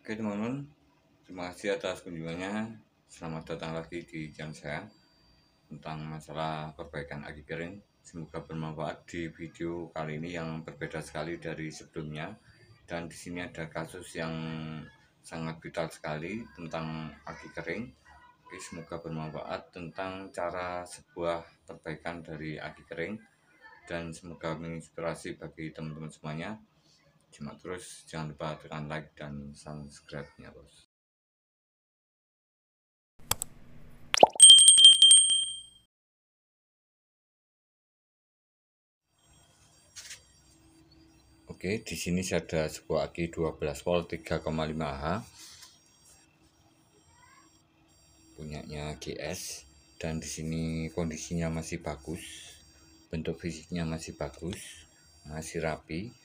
Oke teman-teman, terima kasih atas kunjungannya. Selamat datang lagi di channel saya tentang masalah perbaikan aki kering. Semoga bermanfaat di video kali ini yang berbeda sekali dari sebelumnya. Dan di sini ada kasus yang sangat vital sekali tentang aki kering. Oke, semoga bermanfaat tentang cara sebuah perbaikan dari aki kering dan semoga menginspirasi bagi teman-teman semuanya. Simak terus, jangan lupa tekan like dan subscribe-nya, bos. Oke, di sini ada sebuah aki 12 volt 3,5 Ah punyanya GS, dan di sini kondisinya masih bagus, bentuk fisiknya masih bagus, masih rapi.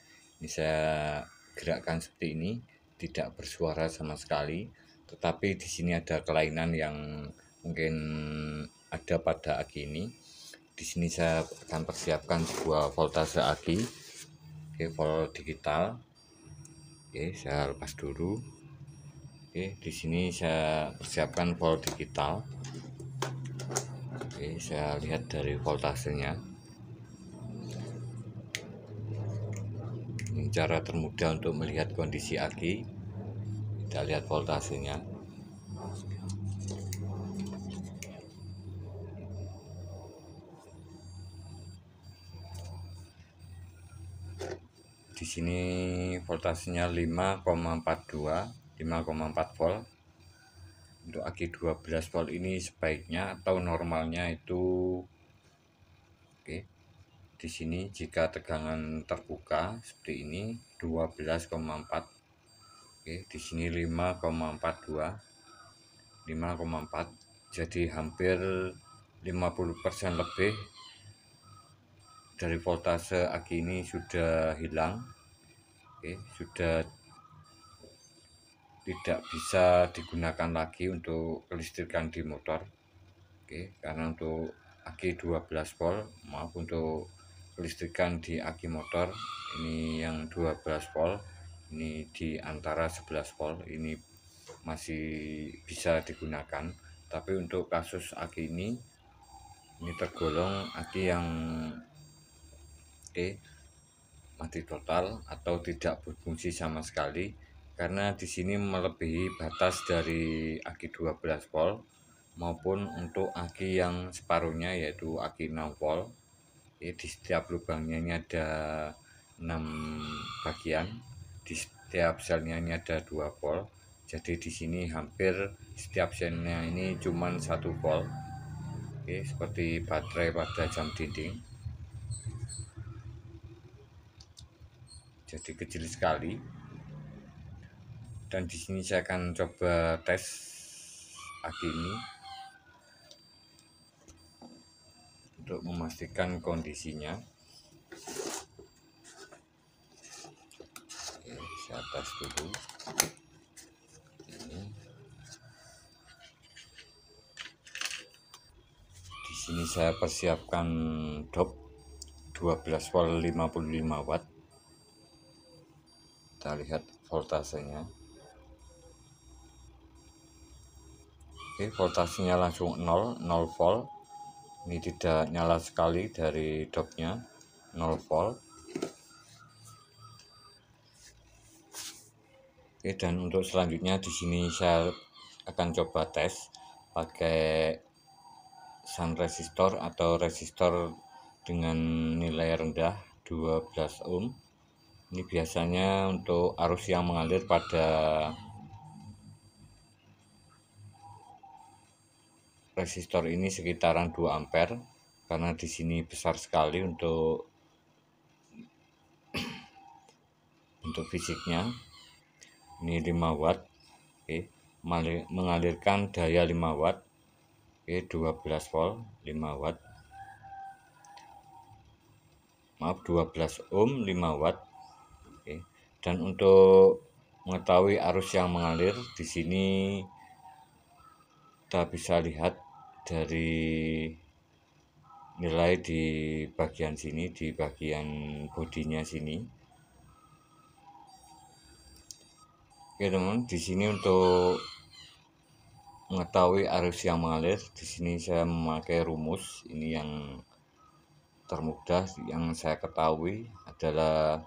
Ini saya gerakkan seperti ini, tidak bersuara sama sekali. Tetapi di sini ada kelainan yang mungkin ada pada aki ini. Di sini saya akan persiapkan sebuah voltase aki. Oke, volt digital. Oke, saya lepas dulu. Oke, di sini saya persiapkan volt digital. Oke, saya lihat dari voltasenya. Ini cara termudah untuk melihat kondisi aki. Kita lihat voltasenya. Di sini voltasenya 5,4 volt. Untuk aki 12 volt ini sebaiknya atau normalnya itu oke. Di sini jika tegangan terbuka seperti ini 12,4. Oke, di sini 5,4. Jadi hampir 50% lebih dari voltase aki ini sudah hilang. Oke, sudah tidak bisa digunakan lagi untuk kelistrikan di motor. Oke, karena untuk aki 12 volt, maaf, untuk kelistrikan di aki motor ini yang 12 volt, ini di antara 11 volt, ini masih bisa digunakan. Tapi untuk kasus aki ini tergolong aki yang mati total atau tidak berfungsi sama sekali, karena di sini melebihi batas dari aki 12 volt maupun untuk aki yang separuhnya yaitu aki 6 volt. Di setiap lubangnya ini ada 6 bagian, di setiap selnya ini ada 2 volt. Jadi di sini hampir setiap selnya ini cuma 1 volt. Seperti baterai pada jam dinding. Jadi kecil sekali. Dan di sini saya akan coba tes aki ini untuk memastikan kondisinya. Oke, saya tes dulu. Di sini saya persiapkan dop 12 volt 55 watt. Kita lihat voltasenya. Oke, voltasenya langsung 0 volt. Ini tidak nyala sekali dari dopnya, 0 volt. Oke, dan untuk selanjutnya di sini saya akan coba tes pakai shunt resistor atau resistor dengan nilai rendah 12 ohm. Ini biasanya untuk arus yang mengalir pada resistor ini sekitaran 2 ampere, karena di sini besar sekali untuk fisiknya. Ini 5 watt. Oke, mengalirkan daya 5 watt. Oke, 12 volt 5 watt. Maaf, 12 ohm 5 watt. Oke. Dan untuk mengetahui arus yang mengalir di sini kita bisa lihat dari nilai di bagian sini, di bagian bodinya sini. Oke teman, di sini untuk mengetahui arus yang mengalir, di sini saya memakai rumus. Ini yang termudah yang saya ketahui adalah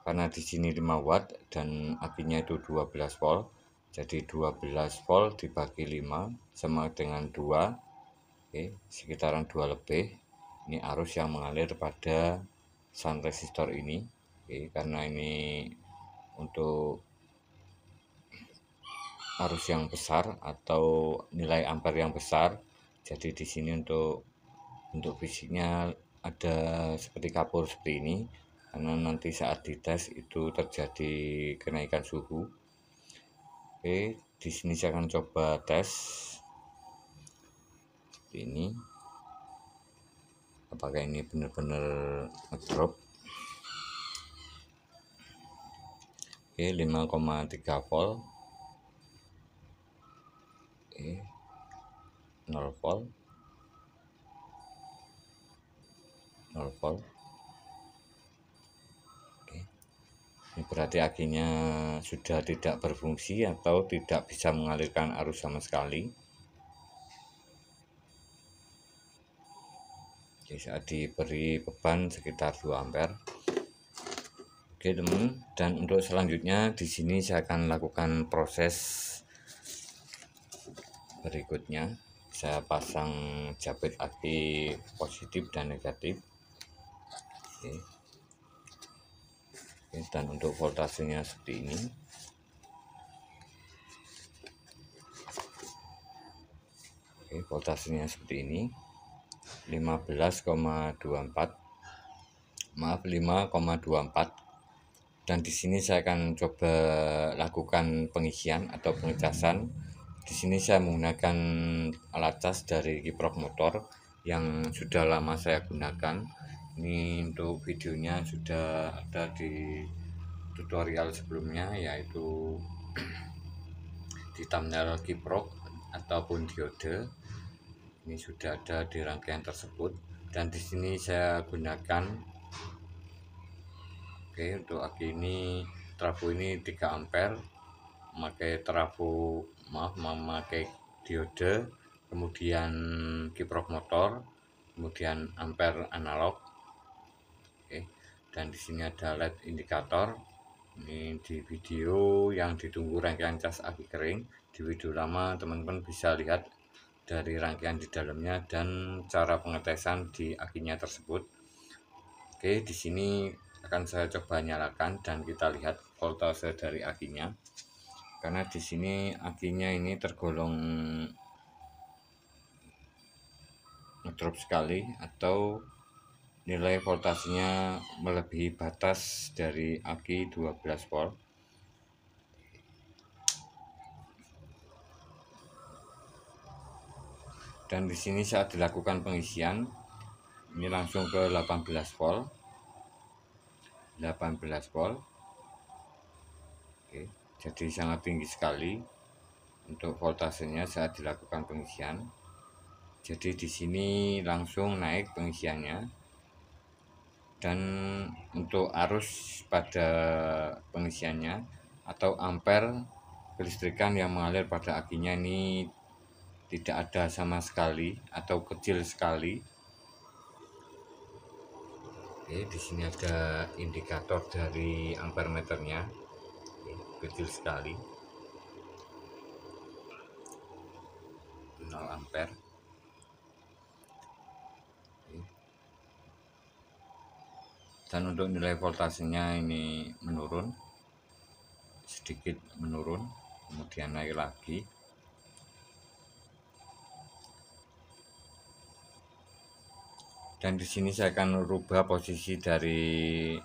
karena di sini 5 watt dan akinya itu 12 volt. Jadi 12 volt dibagi 5 sama dengan 2. Oke, sekitaran 2 lebih. Ini arus yang mengalir pada shunt resistor ini. Oke, karena ini untuk arus yang besar atau nilai ampere yang besar, jadi di sini untuk fisiknya ada seperti kapur seperti ini, karena nanti saat dites itu terjadi kenaikan suhu. Oke, di sini saya akan coba tes seperti ini, apakah ini benar-benar ngedrop. Oke, 5,3 volt. Oke, 0 volt, 0 volt. Oke, ini berarti akinya sudah tidak berfungsi atau tidak bisa mengalirkan arus sama sekali. Oke, saat diberi beban sekitar 2 ampere. Oke teman, dan untuk selanjutnya di sini saya akan lakukan proses berikutnya. Saya pasang jabet aki positif dan negatif. Oke. Oke, dan untuk voltasenya seperti ini. Oke, voltasenya seperti ini. 15,24. Maaf, 5,24. Dan di sini saya akan coba lakukan pengisian atau pengecasan. Di sini saya menggunakan alat cas dari kiprok motor yang sudah lama saya gunakan. Ini untuk videonya sudah ada di tutorial sebelumnya, yaitu di thumbnail kiprok ataupun diode. Ini sudah ada di rangkaian tersebut. Dan di sini saya gunakan, oke, untuk aki ini trafo ini 3 ampere, memakai diode, kemudian kiprok motor, kemudian ampere analog. Oke, dan di sini ada LED indikator. Ini di video yang ditunggu rangkaian cas aki kering. Di video lama teman-teman bisa lihat dari rangkaian di dalamnya dan cara pengetesan di akinya tersebut. Oke, di sini akan saya coba nyalakan dan kita lihat voltase dari akinya. Karena di sini akinya ini tergolong ngedrop sekali atau nilai voltasenya melebihi batas dari aki 12 volt. Dan di sini saat dilakukan pengisian ini langsung ke 18 volt. 18 volt. Oke, jadi sangat tinggi sekali untuk voltasenya saat dilakukan pengisian. Jadi di sini langsung naik pengisiannya. Dan untuk arus pada pengisiannya atau ampere kelistrikan yang mengalir pada akinya ini tidak ada sama sekali atau kecil sekali. Oke, di sini ada indikator dari ampere meternya. Oke, kecil sekali. 0 ampere. Dan untuk nilai voltasenya ini menurun, sedikit menurun, kemudian naik lagi. Dan di sini saya akan rubah posisi dari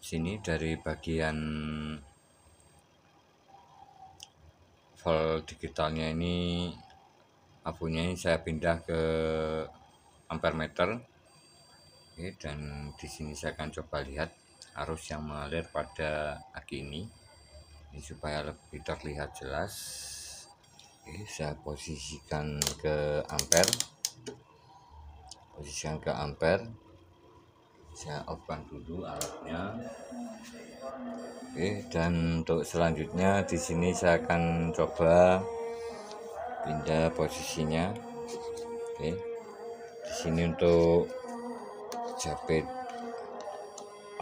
sini, dari bagian volt digitalnya ini, abunya ini saya pindah ke ampere meter. Oke, dan di sini saya akan coba lihat arus yang mengalir pada aki ini supaya lebih terlihat jelas. Oke, saya posisikan ke ampere. Saya off-kan dulu alatnya. Oke, dan untuk selanjutnya di sini saya akan coba pindah posisinya. Oke, di sini untuk jepit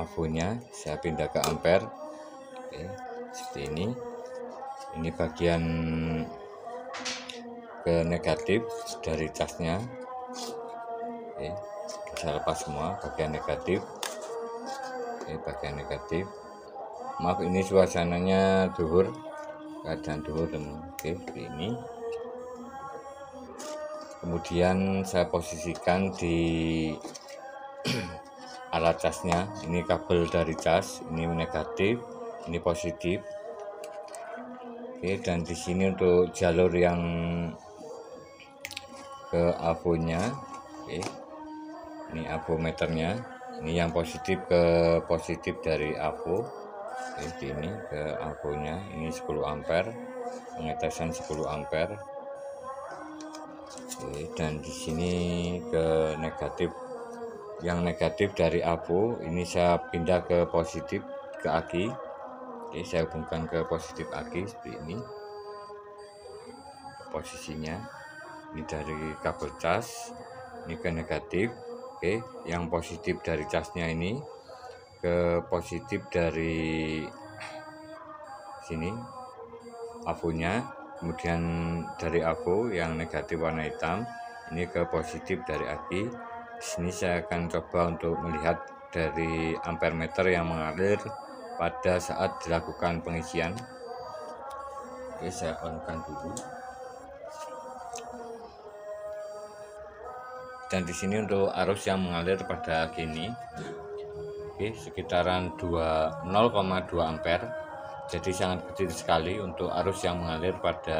avonya saya pindah ke ampere. Oke, seperti ini. Ini bagian ke negatif dari casnya. Oke, saya lepas semua bagian negatif. Oke, bagian negatif. Maaf, ini suasananya duhur, keadaan duhur. Oke, seperti ini. Kemudian saya posisikan di alat casnya. Ini kabel dari cas, ini negatif, ini positif. Oke, dan di sini untuk jalur yang ke avonya. Oke, ini avometernya, ini yang positif ke positif dari avo. Oke, ini ke avonya, ini 10 ampere, pengetesan 10 ampere. Oke, dan di sini ke negatif, yang negatif dari avo ini saya pindah ke positif ke aki. Oke, saya hubungkan ke positif aki seperti ini posisinya. Ini dari kabel cas, ini ke negatif. Oke, yang positif dari casnya ini ke positif dari sini avonya. Kemudian dari avo yang negatif warna hitam ini ke positif dari aki. Di sini saya akan coba untuk melihat dari ampere meter yang mengalir pada saat dilakukan pengisian. Oke, saya on-kan dulu. Dan di sini untuk arus yang mengalir pada aki ini, oke, sekitaran 0,2 ampere. Jadi sangat kecil sekali untuk arus yang mengalir pada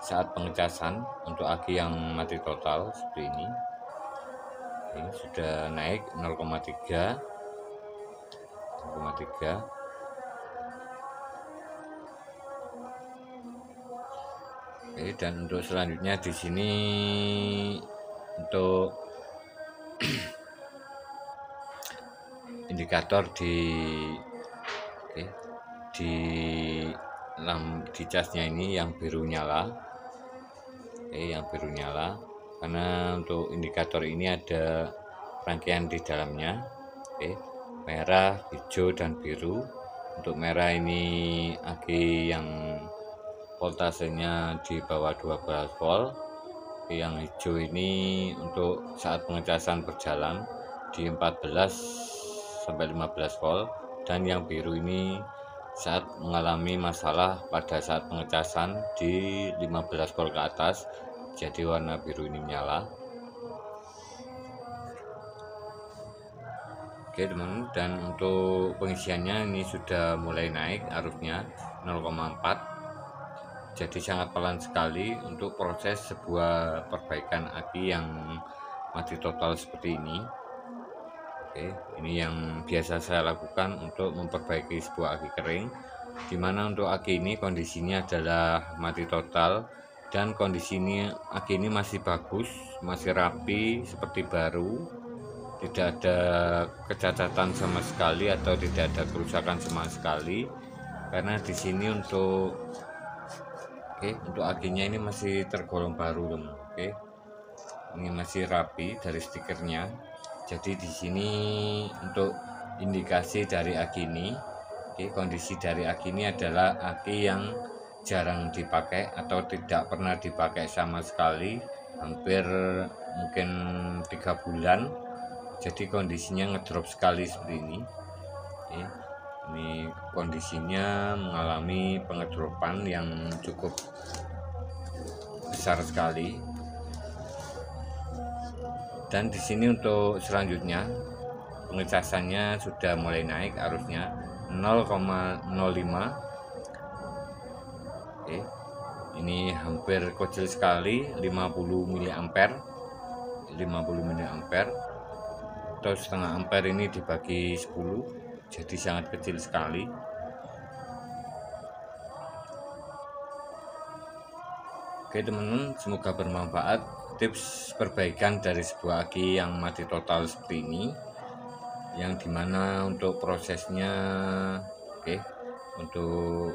saat pengecasan untuk aki yang mati total seperti ini. Ini sudah naik 0,3. Oke, dan untuk selanjutnya di sini untuk indikator di casnya ini yang biru nyala. Oke, yang biru nyala karena untuk indikator ini ada rangkaian di dalamnya. Oke, merah, hijau, dan biru. Untuk merah ini aki yang voltasenya di bawah 12 volt. Yang hijau ini untuk saat pengecasan berjalan di 14 sampai 15 volt, dan yang biru ini saat mengalami masalah pada saat pengecasan di 15 volt ke atas, jadi warna biru ini nyala. Oke teman, dan untuk pengisiannya ini sudah mulai naik arusnya 0,4. Jadi sangat pelan sekali untuk proses sebuah perbaikan aki yang mati total seperti ini. Oke, ini yang biasa saya lakukan untuk memperbaiki sebuah aki kering, dimana untuk aki ini kondisinya adalah mati total, dan kondisi ini aki ini masih bagus, masih rapi seperti baru, tidak ada kecacatan sama sekali atau tidak ada kerusakan sama sekali. Karena di sini untuk untuk akinya ini masih tergolong baru, teman. Oke, ini masih rapi dari stikernya. Jadi di sini untuk indikasi dari aki ini, kondisi dari aki ini adalah aki yang jarang dipakai atau tidak pernah dipakai sama sekali, hampir mungkin 3 bulan. Jadi kondisinya ngedrop sekali seperti ini. Ini kondisinya mengalami pengedropan yang cukup besar sekali. Dan di sini untuk selanjutnya pengecasannya sudah mulai naik arusnya 0,05. Oke, ini hampir kecil sekali, 50 mA. Atau setengah ampere ini dibagi 10, jadi sangat kecil sekali. Oke teman-teman, semoga bermanfaat tips perbaikan dari sebuah aki yang mati total seperti ini. yang dimana untuk prosesnya untuk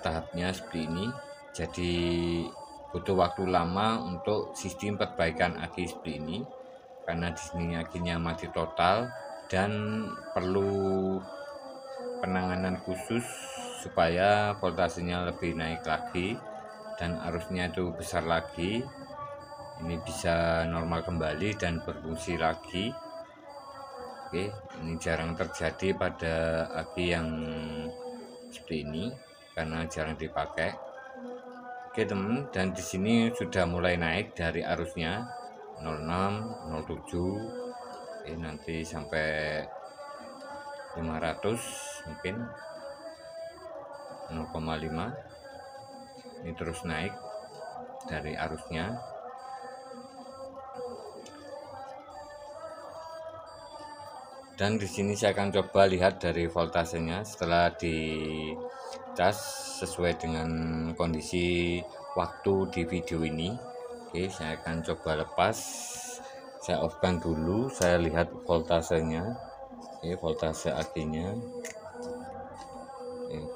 tahapnya seperti ini. Jadi butuh waktu lama untuk sistem perbaikan aki seperti ini, karena di sini akinya mati total dan perlu penanganan khusus supaya voltasenya lebih naik lagi dan arusnya itu besar lagi. Ini bisa normal kembali dan berfungsi lagi. Ini jarang terjadi pada aki yang seperti ini karena jarang dipakai. Teman, dan di sini sudah mulai naik dari arusnya 06, 07, nanti sampai 500 mungkin 0,5. Ini terus naik dari arusnya. Dan di sini saya akan coba lihat dari voltasenya setelah dicas sesuai dengan kondisi waktu di video ini. Saya akan coba lepas. Saya off-kan dulu, saya lihat voltasenya. Voltase akinya.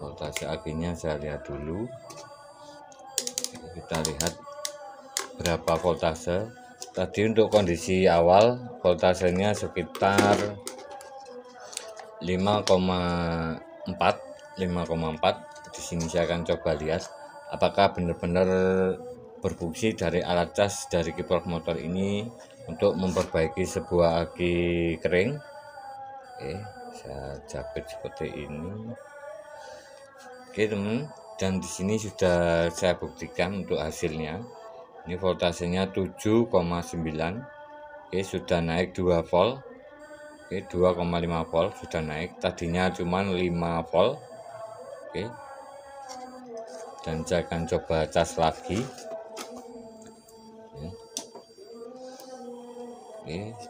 Voltase akinya saya lihat dulu. Kita lihat berapa voltase. Tadi untuk kondisi awal voltasenya sekitar 5,4. Di sini saya akan coba lihat apakah benar-benar berfungsi dari alat cas dari kiprok motor ini untuk memperbaiki sebuah aki kering. Saya jepit seperti ini. Teman, dan di sini sudah saya buktikan untuk hasilnya. Ini voltasenya 7,9. Sudah naik 2 volt. 2,5 volt sudah naik, tadinya cuma 5 volt. Dan saya akan coba cas lagi.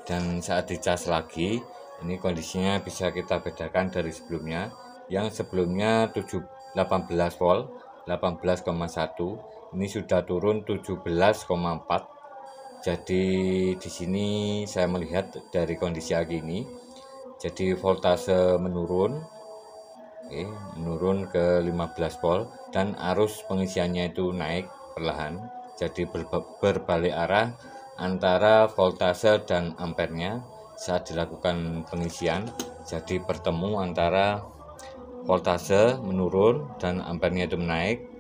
Dan saat dicas lagi, ini kondisinya bisa kita bedakan dari sebelumnya. Yang sebelumnya 18 volt, 18,1, ini sudah turun 17,4. Jadi di sini saya melihat dari kondisi aki ini, jadi voltase menurun, menurun ke 15 volt dan arus pengisiannya itu naik perlahan. Jadi berbalik arah antara voltase dan ampernya saat dilakukan pengisian. Jadi bertemu antara voltase menurun dan ampernya itu menaik.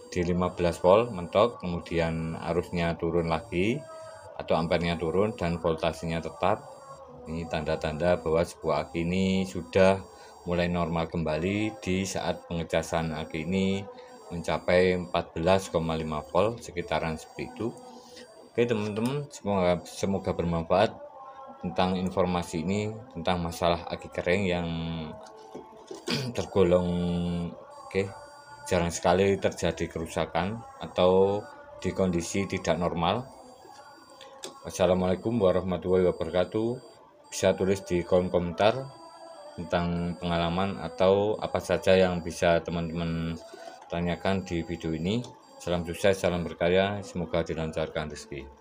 Di 15 volt mentok, kemudian arusnya turun lagi atau ampernya turun dan voltasenya tetap. Ini tanda-tanda bahwa sebuah aki ini sudah mulai normal kembali di saat pengecasan aki ini mencapai 14,5 volt, sekitaran seperti itu. Teman-teman, semoga bermanfaat tentang informasi ini tentang masalah aki kering yang tergolong jarang sekali terjadi kerusakan atau di kondisi tidak normal. Wassalamualaikum warahmatullahi wabarakatuh. Bisa tulis di kolom komentar tentang pengalaman atau apa saja yang bisa teman-teman tanyakan di video ini. Salam sukses, salam berkarya, semoga dilancarkan rezeki.